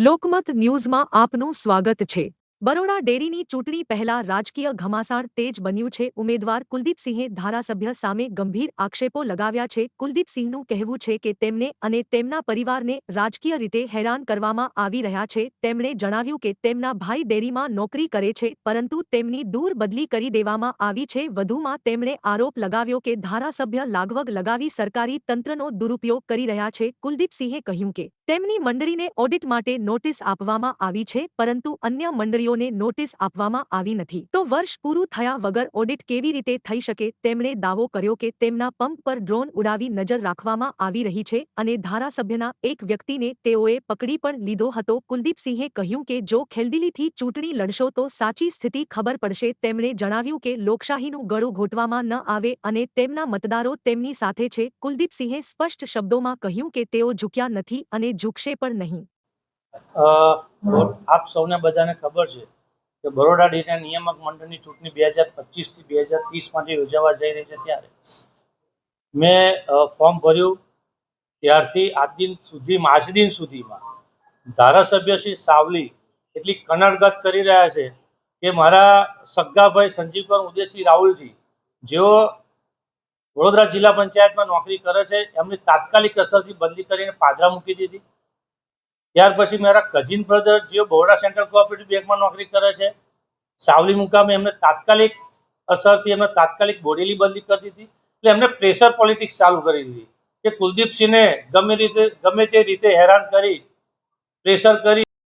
લોકમત ન્યૂઝમાં આપનું સ્વાગત છે। બરોડા ડેરીની ચૂંટણી પહેલા રાજકીય ઘમાસાણ તેજ બન્યું છે। ઉમેદવાર કુલદીપસિંહે ધારાસભ્ય સામે ગંભીર આક્ષેપો લગાવ્યા છે। કુલદીપસિંહનું કહેવું છે કે તેમને અને તેમના પરિવારને રાજકીય રીતે હેરાન કરવામાં આવી રહ્યા છે। તેમણે જણાવ્યું કે તેમના ભાઈ ડેરીમાં નોકરી કરે છે, પરંતુ તેમની દૂર બદલી કરી દેવામાં આવી છે। વધુમાં તેમણે આરોપ લગાવ્યો કે ધારાસભ્ય લાગવગ લગાવી સરકારી તંત્રનો દુરુપયોગ કરી રહ્યા છે। કુલદીપસિંહે કહ્યું કે તેમની મંડળીને ઓડિટ માટે નોટિસ આપવામાં આવી છે, પરંતુ અન્ય મંડળીઓને નોટિસ આપવામાં આવી નથી। તો વર્ષ પૂરું થયા વગર ઓડિટ કેવી રીતે થઈ શકે? તેમણે દાવો કર્યો કે તેમના પંપ પર ડ્રોન ઉડાવી નજર રાખવામાં આવી રહી છે અને ધારાસભ્યના એક વ્યક્તિને તેઓએ પકડી પણ લીધો હતો। કુલદીપસિંહે કહ્યું કે જો ખેલદિલીથી ચૂંટણી લડશો તો સાચી સ્થિતિ ખબર પડશે। તેમણે જણાવ્યું કે લોકશાહીનું ગળું ઘોંટવામાં ન આવે અને તેમના મતદારો તેમની સાથે છે। કુલદીપસિંહે સ્પષ્ટ શબ્દોમાં કહ્યું કે તેઓ ઝૂક્યા નથી અને ઝૂકશે પણ નહીં। આપ સૌને બધાને ખબર છે કે બરોડા ડેરીના નિયામક મંડળની ચૂંટણી 2025 થી 2030 માટે યોજાવા જઈ રહી છે। ત્યારે મેં ફોર્મ ભર્યું ત્યારથી આજ દિન સુધીમાં ધારાસભ્ય શ્રી સાવલી એટલી કનડગત કરી રહ્યા છે કે મારા સગ્ગાભાઈ સંજીવકુમાર ઉદયસિંહ રાહુલજી, જેઓ વડોદરા જિલ્લા પંચાયતમાં નોકરી કરે છે, એમની તાત્કાલિક અસરથી બદલી કરીને પાદરા મૂકી દીધી। ત્યાર પછી મારા કઝિન બ્રધર, જેઓ બરોડા સેન્ટ્રલ કોઓપરેટિવ બેંકમાં નોકરી કરે છે, સાવલી મુકામે એમને તાત્કાલિક અસરથી એમને તાત્કાલિક બોડેલી બદલી કરી દીધી। એટલે એમને પ્રેશર પોલિટિક્સ ચાલુ કરી દીધી કે કુલદીપસિંહને ગમે તે રીતે હેરાન કરી, પ્રેશર કરી